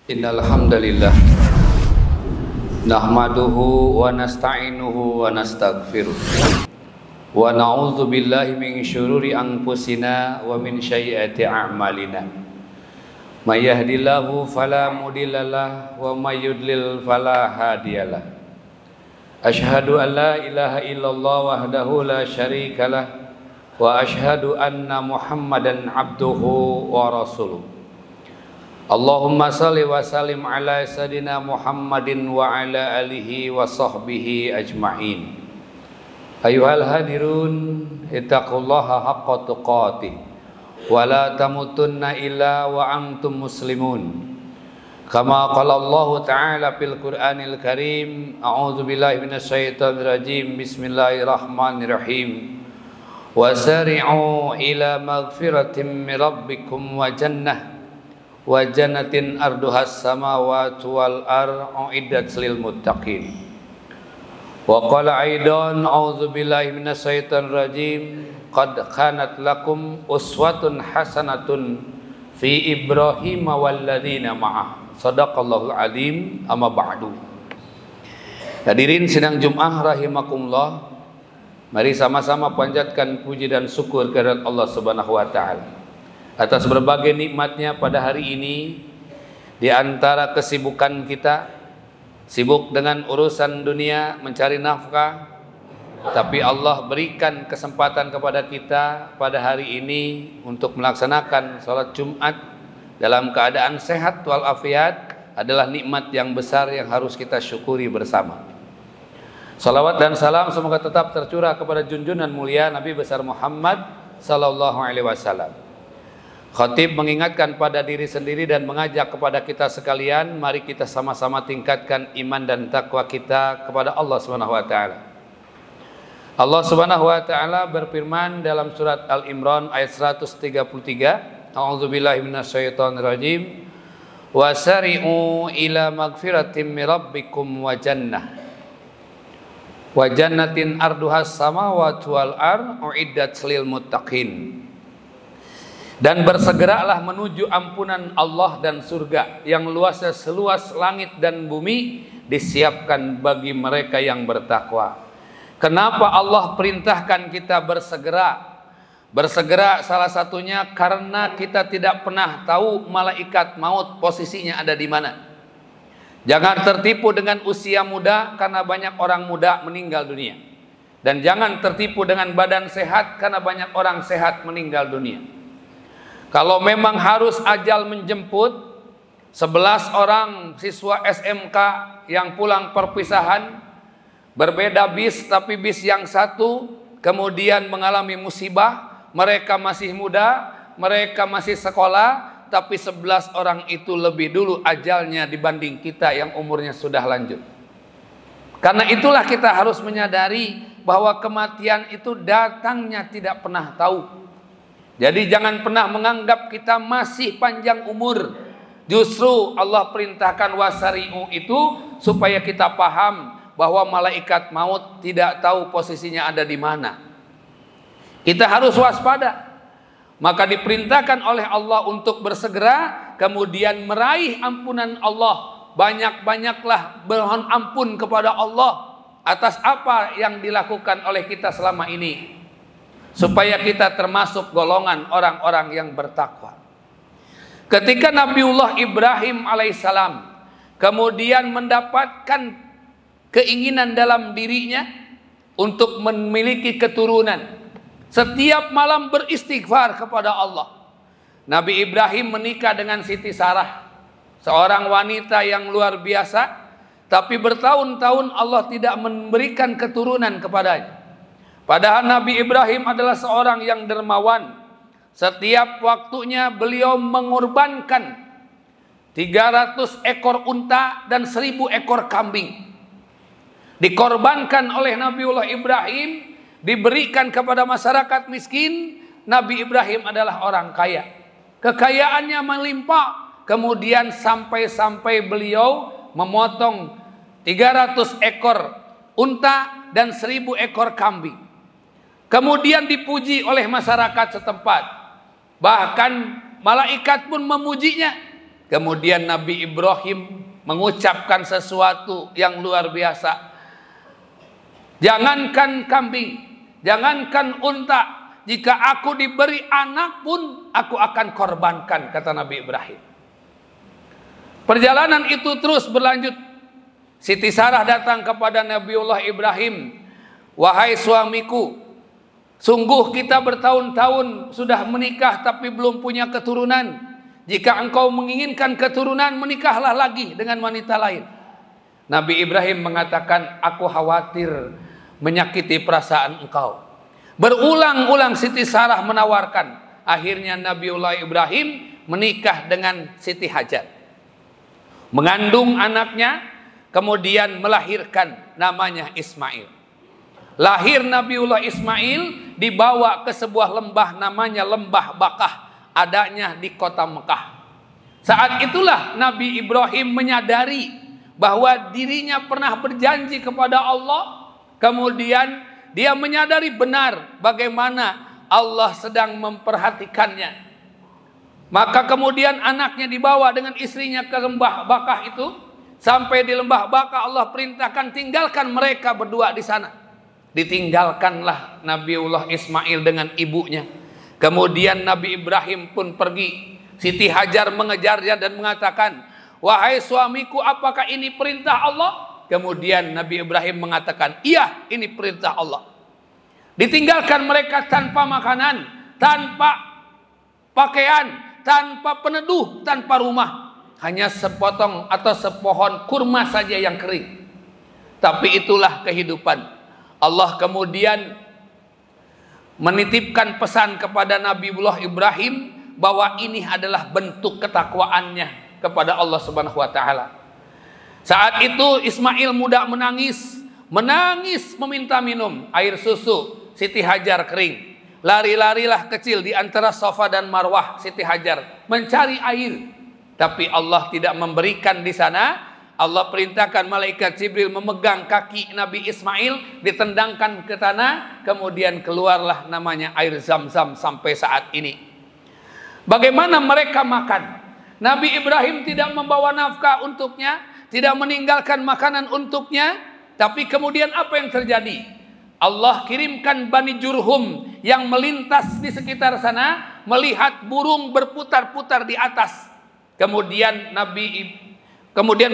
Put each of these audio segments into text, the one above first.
Innal hamdalillah nahmaduhu wa nasta'inuhu wa nastaghfiruh wa na'udzu billahi min syururi anfusina wa min sayyiati a'malina. May yahdihillahu fala mudhillalah wa may yudlil fala hadiyalah. Asyhadu an la ilaha illallah wahdahu la syarikalah wa asyhadu anna Muhammadan abduhu wa rasuluh. Allahumma salli wa sallim ala sayyidina Muhammadin wa ala alihi wa sahbihi ajma'in. Ayuhal hadirun, ittaqullaha haqqa tuqatih wa la tamutunna illa wa antum muslimun. Kama qala Allah Ta'ala fil Qur'anil Karim, a'udzu billahi minasy syaithanir rajim. Bismillahirrahmanirrahim. Wasari'u ila maghfiratin min rabbikum wa jannah wa jannatin arduhas samawati wal ardu uiddat lil muttaqin. Wa qala aidan a'udzu billahi minasy syaithanir rajim, qad kanat lakum uswatun hasanatun fi Ibrahim wal ladzina ma'ah. Shadaqallahul azim. Amma ba'du. Hadirin sidang Jumat rahimakumullah, mari sama-sama panjatkan puji dan syukur kehadirat Allah Subhanahu wa taala atas berbagai nikmatnya pada hari ini. Di antara kesibukan kita, sibuk dengan urusan dunia, mencari nafkah, tapi Allah berikan kesempatan kepada kita pada hari ini untuk melaksanakan sholat Jumat dalam keadaan sehat walafiat adalah nikmat yang besar yang harus kita syukuri bersama. Salawat dan salam semoga tetap tercurah kepada junjungan mulia Nabi besar Muhammad sallallahu alaihi wasallam. Khatib mengingatkan pada diri sendiri dan mengajak kepada kita sekalian, mari kita sama-sama tingkatkan iman dan takwa kita kepada Allah Subhanahu wa taala. Allah Subhanahu wa taala berfirman dalam surat Al-Imran ayat 133, a'udzubillahi minasyaitonir rajim. Wasari'u ila magfiratin min rabbikum wa jannah wa jannatin arduhas samawati wal ardu uiddat lil muttaqin. Dan bersegeralah menuju ampunan Allah dan surga yang luasnya seluas langit dan bumi disiapkan bagi mereka yang bertakwa. Kenapa Allah perintahkan kita bersegera? Bersegera salah satunya karena kita tidak pernah tahu malaikat maut posisinya ada di mana. Jangan tertipu dengan usia muda karena banyak orang muda meninggal dunia. Dan jangan tertipu dengan badan sehat karena banyak orang sehat meninggal dunia. Kalau memang harus ajal menjemput, 11 orang siswa SMK yang pulang perpisahan, berbeda bis tapi bis yang satu kemudian mengalami musibah, mereka masih muda, mereka masih sekolah, tapi 11 orang itu lebih dulu ajalnya dibanding kita yang umurnya sudah lanjut. Karena itulah kita harus menyadari bahwa kematian itu datangnya tidak pernah tahu. Jadi jangan pernah menganggap kita masih panjang umur. Justru Allah perintahkan wasari'u itu supaya kita paham bahwa malaikat maut tidak tahu posisinya ada di mana. Kita harus waspada. Maka diperintahkan oleh Allah untuk bersegera, kemudian meraih ampunan Allah. Banyak-banyaklah mohon ampun kepada Allah atas apa yang dilakukan oleh kita selama ini, supaya kita termasuk golongan orang-orang yang bertakwa. Ketika Nabiullah Ibrahim alaihissalam kemudian mendapatkan keinginan dalam dirinya untuk memiliki keturunan, setiap malam beristighfar kepada Allah. Nabi Ibrahim menikah dengan Siti Sarah, seorang wanita yang luar biasa, tapi bertahun-tahun Allah tidak memberikan keturunan kepadanya. Padahal Nabi Ibrahim adalah seorang yang dermawan. Setiap waktunya beliau mengorbankan 300 ekor unta dan 1000 ekor kambing. Dikorbankan oleh Nabiullah Ibrahim, diberikan kepada masyarakat miskin. Nabi Ibrahim adalah orang kaya. Kekayaannya melimpah. Kemudian sampai-sampai beliau memotong 300 ekor unta dan 1000 ekor kambing. Kemudian dipuji oleh masyarakat setempat. Bahkan malaikat pun memujinya. Kemudian Nabi Ibrahim mengucapkan sesuatu yang luar biasa. Jangankan kambing, jangankan unta, jika aku diberi anak pun aku akan korbankan, kata Nabi Ibrahim. Perjalanan itu terus berlanjut. Siti Sarah datang kepada Nabiullah Ibrahim, wahai suamiku, sungguh kita bertahun-tahun sudah menikah tapi belum punya keturunan. Jika engkau menginginkan keturunan, menikahlah lagi dengan wanita lain. Nabi Ibrahim mengatakan, aku khawatir menyakiti perasaan engkau. Berulang-ulang Siti Sarah menawarkan. Akhirnya Nabiullah Ibrahim menikah dengan Siti Hajar, mengandung anaknya, kemudian melahirkan, namanya Ismail. Lahir Nabiullah Ismail dibawa ke sebuah lembah namanya Lembah Bakah, adanya di kota Mekah. Saat itulah Nabi Ibrahim menyadari bahwa dirinya pernah berjanji kepada Allah. Kemudian dia menyadari benar bagaimana Allah sedang memperhatikannya. Maka kemudian anaknya dibawa dengan istrinya ke Lembah Bakah itu. Sampai di Lembah Bakah Allah perintahkan tinggalkan mereka berdua di sana. Ditinggalkanlah Nabiullah Ismail dengan ibunya. Kemudian Nabi Ibrahim pun pergi. Siti Hajar mengejarnya dan mengatakan, wahai suamiku, apakah ini perintah Allah? Kemudian Nabi Ibrahim mengatakan, iya, ini perintah Allah. Ditinggalkan mereka tanpa makanan, tanpa pakaian, tanpa peneduh, tanpa rumah. Hanya sepotong atau sepohon kurma saja yang kering. Tapi itulah kehidupan. Allah kemudian menitipkan pesan kepada Nabiullah Ibrahim bahwa ini adalah bentuk ketakwaannya kepada Allah Subhanahu wa taala. Saat itu Ismail muda menangis meminta minum air susu. Siti Hajar kering. Lari-larilah kecil di antara Safa dan Marwah Siti Hajar mencari air. Tapi Allah tidak memberikan di sana. Allah perintahkan malaikat Jibril memegang kaki Nabi Ismail, ditendangkan ke tanah, kemudian keluarlah namanya air Zam-Zam sampai saat ini. Bagaimana mereka makan? Nabi Ibrahim tidak membawa nafkah untuknya, tidak meninggalkan makanan untuknya, tapi kemudian apa yang terjadi? Allah kirimkan Bani Jurhum yang melintas di sekitar sana, melihat burung berputar-putar di atas. Kemudian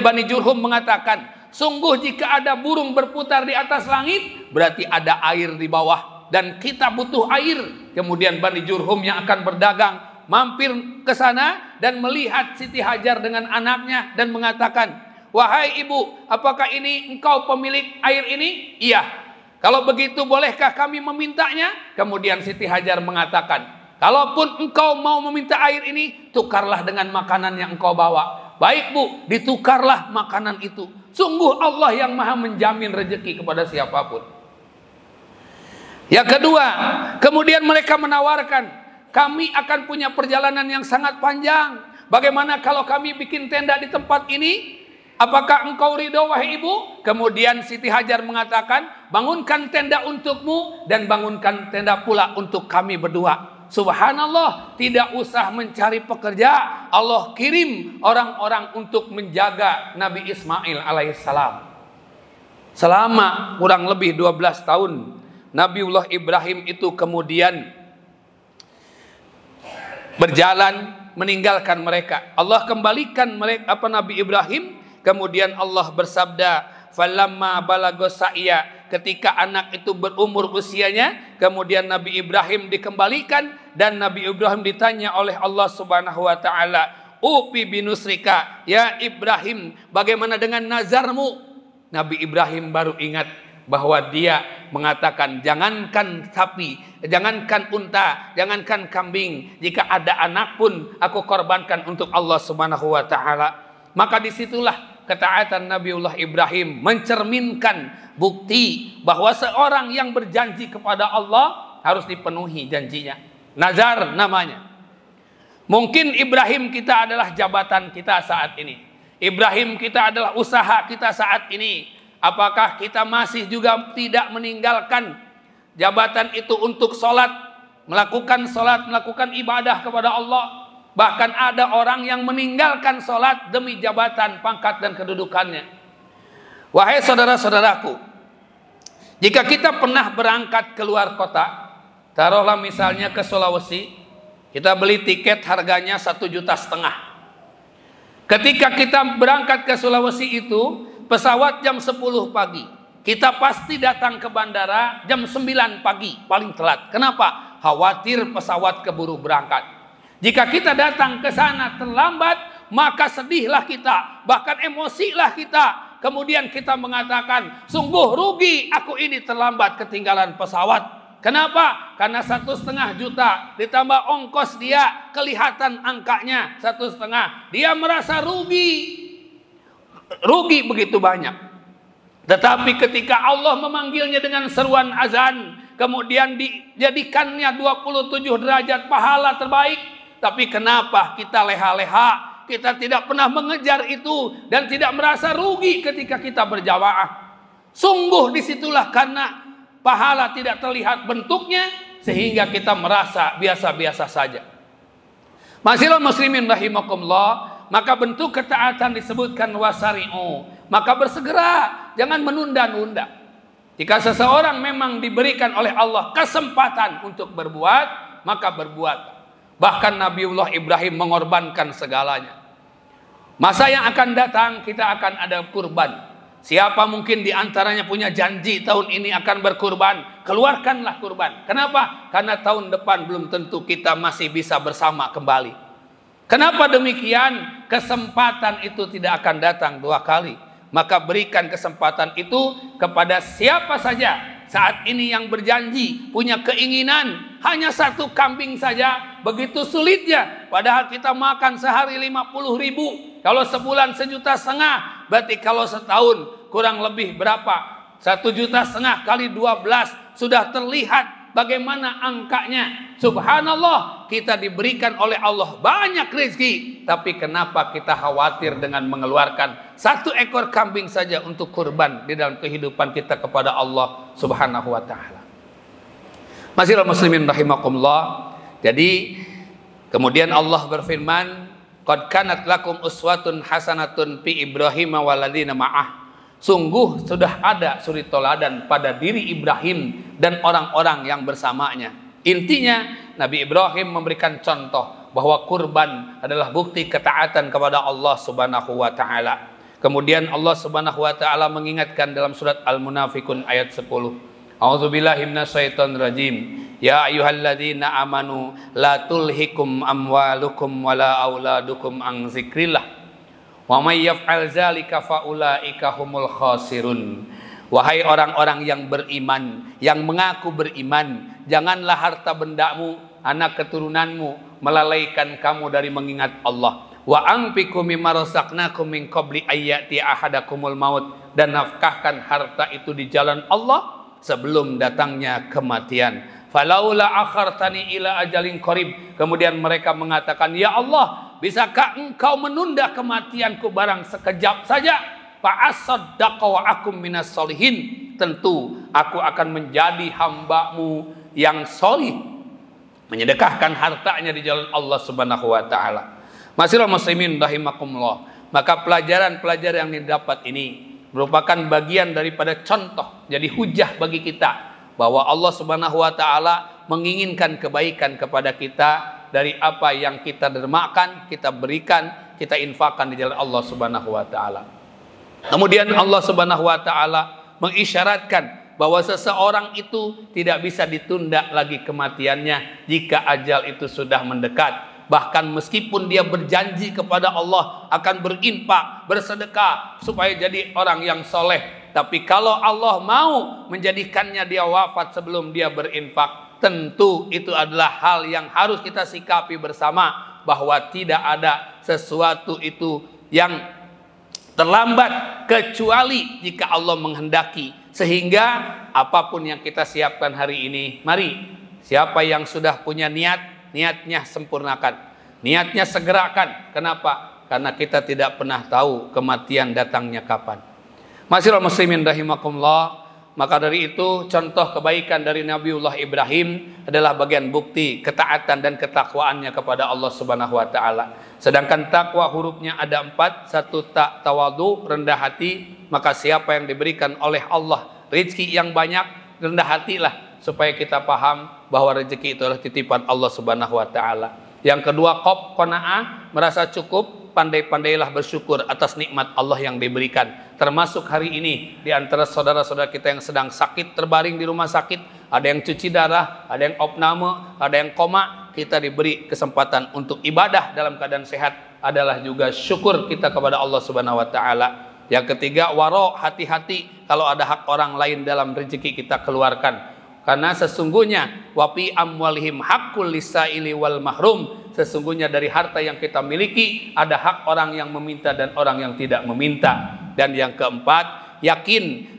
Bani Jurhum mengatakan, sungguh jika ada burung berputar di atas langit, berarti ada air di bawah dan kita butuh air. Kemudian Bani Jurhum yang akan berdagang mampir ke sana dan melihat Siti Hajar dengan anaknya dan mengatakan, wahai ibu, apakah ini engkau pemilik air ini? Iya. Kalau begitu bolehkah kami memintanya? Kemudian Siti Hajar mengatakan, kalaupun engkau mau meminta air ini, tukarlah dengan makanan yang engkau bawa. Baik bu, ditukarlah makanan itu. Sungguh Allah yang maha menjamin rezeki kepada siapapun. Yang kedua, kemudian mereka menawarkan, kami akan punya perjalanan yang sangat panjang. Bagaimana kalau kami bikin tenda di tempat ini? Apakah engkau ridho wahai ibu? Kemudian Siti Hajar mengatakan, bangunkan tenda untukmu dan bangunkan tenda pula untuk kami berdua. Subhanallah, tidak usah mencari pekerja, Allah kirim orang-orang untuk menjaga Nabi Ismail alaihissalam. Selama kurang lebih 12 tahun Nabiullah Ibrahim itu kemudian berjalan meninggalkan mereka. Allah kembalikan mereka Nabi Ibrahim. Kemudian Allah bersabda, falamma balagos sa'ya, ketika anak itu berumur usianya, kemudian Nabi Ibrahim dikembalikan dan Nabi Ibrahim ditanya oleh Allah Subhanahu wa taala, upi binusrika, ya Ibrahim, bagaimana dengan nazarmu? Nabi Ibrahim baru ingat bahwa dia mengatakan, jangankan sapi, jangankan unta, jangankan kambing, jika ada anak pun aku korbankan untuk Allah Subhanahu wa taala. Maka disitulah ketaatan Nabiullah Ibrahim mencerminkan bukti bahwa seorang yang berjanji kepada Allah harus dipenuhi janjinya. Nazar namanya. Mungkin Ibrahim kita adalah jabatan kita saat ini. Ibrahim kita adalah usaha kita saat ini. Apakah kita masih juga tidak meninggalkan jabatan itu untuk sholat, melakukan sholat, melakukan ibadah kepada Allah? Bahkan ada orang yang meninggalkan sholat demi jabatan, pangkat, dan kedudukannya. Wahai saudara-saudaraku, jika kita pernah berangkat keluar kota, taruhlah misalnya ke Sulawesi, kita beli tiket harganya 1,5 juta. Ketika kita berangkat ke Sulawesi itu, pesawat jam 10 pagi. Kita pasti datang ke bandara jam 9 pagi, paling telat. Kenapa? Khawatir pesawat keburu berangkat. Jika kita datang ke sana terlambat, maka sedihlah kita, bahkan emosilah kita. Kemudian kita mengatakan, sungguh rugi aku ini terlambat ketinggalan pesawat. Kenapa? Karena 1,5 juta ditambah ongkos dia, kelihatan angkanya 1,5. Dia merasa rugi begitu banyak. Tetapi ketika Allah memanggilnya dengan seruan azan, kemudian dijadikannya 27 derajat pahala terbaik. Tapi kenapa kita leha-leha, kita tidak pernah mengejar itu dan tidak merasa rugi ketika kita berjamaah? Sungguh disitulah karena pahala tidak terlihat bentuknya, sehingga kita merasa biasa-biasa saja. Ma'asyiral muslimin rahimakumullah, maka bentuk ketaatan disebutkan wasari'u. Maka bersegera, jangan menunda-nunda. Jika seseorang memang diberikan oleh Allah kesempatan untuk berbuat, maka berbuat. Bahkan Nabiullah Ibrahim mengorbankan segalanya. Masa yang akan datang kita akan ada kurban. Siapa mungkin di antaranya punya janji tahun ini akan berkurban, keluarkanlah kurban. Kenapa? Karena tahun depan belum tentu kita masih bisa bersama kembali. Kenapa demikian? Kesempatan itu tidak akan datang 2 kali. Maka berikan kesempatan itu kepada siapa saja saat ini yang berjanji, punya keinginan hanya 1 kambing saja, begitu sulitnya. Padahal kita makan sehari 50.000, kalau sebulan 1,5 juta, berarti kalau setahun kurang lebih berapa? 1,5 juta kali 12 sudah terlihat bagaimana angkanya. Subhanallah, kita diberikan oleh Allah banyak rezeki, tapi kenapa kita khawatir dengan mengeluarkan 1 ekor kambing saja untuk kurban di dalam kehidupan kita kepada Allah Subhanahu wa taala. Ma'asyiral muslimin rahimakumullah. Jadi kemudian Allah berfirman, qad kanat lakum uswatun hasanatun fi Ibrahim waladina ma'ah. Sungguh sudah ada suri teladan pada diri Ibrahim dan orang-orang yang bersamanya. Intinya Nabi Ibrahim memberikan contoh bahwa kurban adalah bukti ketaatan kepada Allah Subhanahu wa taala. Kemudian Allah Subhanahu wa taala mengingatkan dalam surat Al-Munafikun ayat 10. A'udzubillahi minasyaitonir rajim. Ya ayyuhalladzina amanu la tulhikum amwalukum wala auladukum an dzikrillah. Wa may yaf'al dzalika faulaika humul khasirun. Wahai orang-orang yang beriman, yang mengaku beriman, janganlah harta bendamu, anak keturunanmu melalaikan kamu dari mengingat Allah. Wa anfiqu mimma razaqnakum min qabli ayyati ahadakumul maut, dan nafkahkan harta itu di jalan Allah sebelum datangnya kematian. Falaula akhartani ila ajalin qarib. Kemudian mereka mengatakan, ya Allah, bisakah engkau menunda kematianku barang sekejap saja? Fa'asaddaqa wa akum minas solihin. Tentu aku akan menjadi hambamu yang solih, menyedekahkan hartanya di jalan Allah Subhanahu wa taala. Ma'asyiral muslimin rahimakumullah. Maka pelajaran-pelajaran yang didapat ini merupakan bagian daripada contoh, jadi hujah bagi kita bahwa Allah Subhanahu wa taala menginginkan kebaikan kepada kita dari apa yang kita dermakan, kita berikan, kita infakkan di jalan Allah Subhanahu wa taala. Kemudian Allah Subhanahu wa taala mengisyaratkan bahwa seseorang itu tidak bisa ditunda lagi kematiannya jika ajal itu sudah mendekat. Bahkan meskipun dia berjanji kepada Allah akan berinfak, bersedekah supaya jadi orang yang soleh, tapi kalau Allah mau menjadikannya dia wafat sebelum dia berinfak, tentu itu adalah hal yang harus kita sikapi bersama, bahwa tidak ada sesuatu itu yang terlambat kecuali jika Allah menghendaki. Sehingga apapun yang kita siapkan hari ini, mari siapa yang sudah punya niatnya sempurnakan, niatnya segerakan. Kenapa? Karena kita tidak pernah tahu kematian datangnya kapan. Ma'asyiral muslimin rahimakumullah. Maka dari itu contoh kebaikan dari Nabiullah Ibrahim adalah bagian bukti ketaatan dan ketakwaannya kepada Allah Subhanahu wa taala. Sedangkan takwa hurufnya ada 4, 1 tak tawadu, rendah hati, maka siapa yang diberikan oleh Allah rezeki yang banyak, rendah hatilah supaya kita paham bahwa rezeki itu adalah titipan Allah Subhanahu wa taala. Yang kedua qanaah, merasa cukup, pandai-pandailah bersyukur atas nikmat Allah yang diberikan. Termasuk hari ini di antara saudara-saudara kita yang sedang sakit, terbaring di rumah sakit, ada yang cuci darah, ada yang opname, ada yang koma, kita diberi kesempatan untuk ibadah dalam keadaan sehat, adalah juga syukur kita kepada Allah Subhanahu wa taala. Yang ketiga waro, hati-hati kalau ada hak orang lain dalam rezeki kita keluarkan. Karena sesungguhnya wapi amwalihim haqqul lisaili wal mahrum, sesungguhnya dari harta yang kita miliki ada hak orang yang meminta dan orang yang tidak meminta. Dan yang keempat,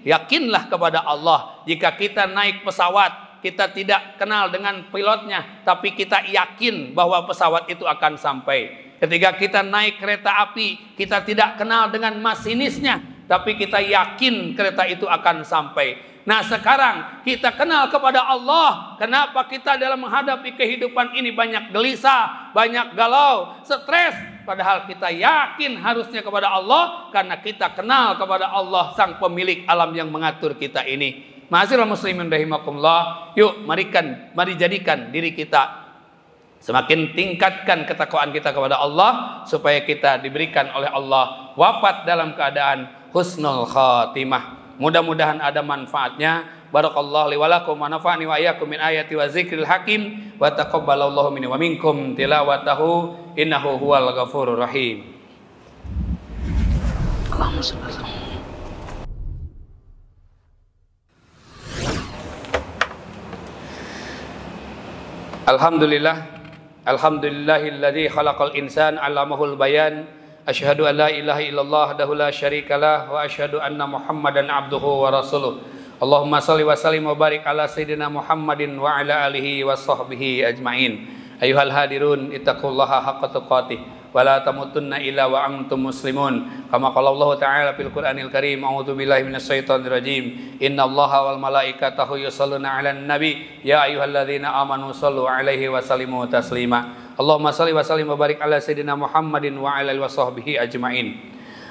yakinlah kepada Allah. Jika kita naik pesawat, kita tidak kenal dengan pilotnya, tapi kita yakin bahwa pesawat itu akan sampai. Ketika kita naik kereta api, kita tidak kenal dengan masinisnya, tapi kita yakin kereta itu akan sampai. Nah sekarang kita kenal kepada Allah. Kenapa kita dalam menghadapi kehidupan ini banyak gelisah, banyak galau, stres? Padahal kita yakin harusnya kepada Allah, karena kita kenal kepada Allah sang pemilik alam yang mengatur kita ini. Ma'asyiral muslimin rahimakumullah, yuk mari jadikan diri kita semakin tingkatkan ketakwaan kita kepada Allah, supaya kita diberikan oleh Allah wafat dalam keadaan husnul khatimah. Mudah-mudahan ada manfaatnya. Barakallahu li wa lakum wa nafa'ani wa iyyakum min ayati wa zikril hakim wa taqabbalallahu minni wa minkum tilawatahu innahu huwal ghafurur rahim. Allahumma shalli ala Alhamdulillah, alhamdulillahilladzi khalaqal insana 'allamahul bayan. Asyhadu an la ilaha illallah wahdahu la syarikalah wa asyhadu anna Muhammadan abduhu wa rasuluh. Allahumma shalli wa sallim wa barik ala sayyidina Muhammadin wa ala alihi wa sahbihi ajmain. Ayyuhal hadirun ittaqullaha haqqa tuqatih wa la tamutunna illa wa antum muslimun. Kama qala Allah ta'ala fil Qur'anil Karim, a'udzu billahi minasyaitonir rajim. Innallaha wal malaikatahu yusholluna 'alan nabi ya ayyuhalladzina amanu shallu 'alaihi wa sallimu taslima. Allahumma shalli wa sallim wa barik ala sayyidina Muhammadin wa ala alihi wa sahbihi ajmain.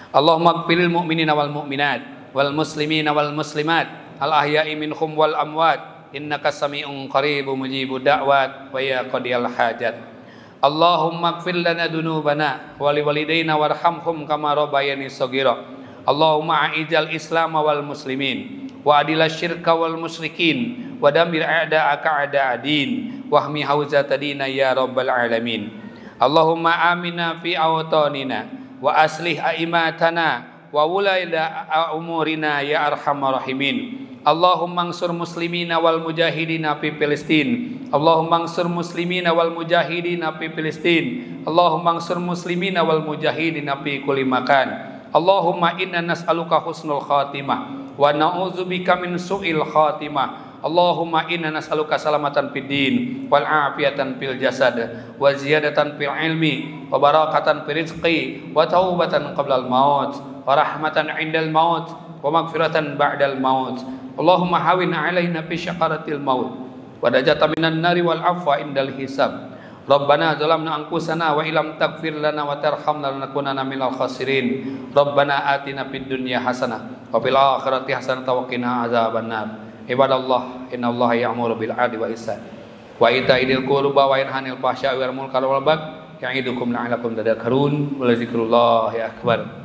Allahumma ighfiril mu'minina wal mu'minat wal muslimina wal muslimat al ahya'i minhum wal amwat innaka sami'un qaribun mujibud da'wat wa ya qadiyal hajat. Allahumma ighfir lana dunubana wa liwalidayna warhamhum kama rabbayani shaghira. Allahumma a'izal islam wal muslimin wa adilash syirka wal musyrikin wa damir a'da'aka a'da'adin wahmi hauzatadina ya rabbal alamin. Allahumma amina fi awtanina wa aslih aimatana wa wulaida umurina ya arhamar rahimin. Allahumma ansur muslimina wal mujahidina fi Filistin. Allahumma ansur muslimina wal mujahidina fi Filistin. Allahumma ansur muslimina wal mujahidina fi kulli makan. Allahumma inna nas'aluka husnul khatimah wa na'udzubika min su'il khatimah. Allahumma inna nas'aluka salamatan fid din wal afiyatan fil jasad wa ziyadatan fil ilmi wa barakatan fil rizqi wa taubatan qabla al maut wa rahmatan 'indal maut wa maghfiratan ba'dal maut. Allahumma hawin 'alaina fi syaqaratil maut wa najatan minan nari wal afwa indal hisab. Rabbana zalamna anfusana wa illam taghfir lana wa tarhamna lanakunanna minal khasirin. Rabbana atina fid dunya hasanah wa fil akhirati hasanah wa qina azabannar. Ibadallah, innallaha ya'muru bil 'adli wa ihsan wa ita'il qurba wa yanha 'anil fahsya'i wal munkari wal baghi ya'idukum la'allakum tadhakkarun wa la dzikrullahi akbar.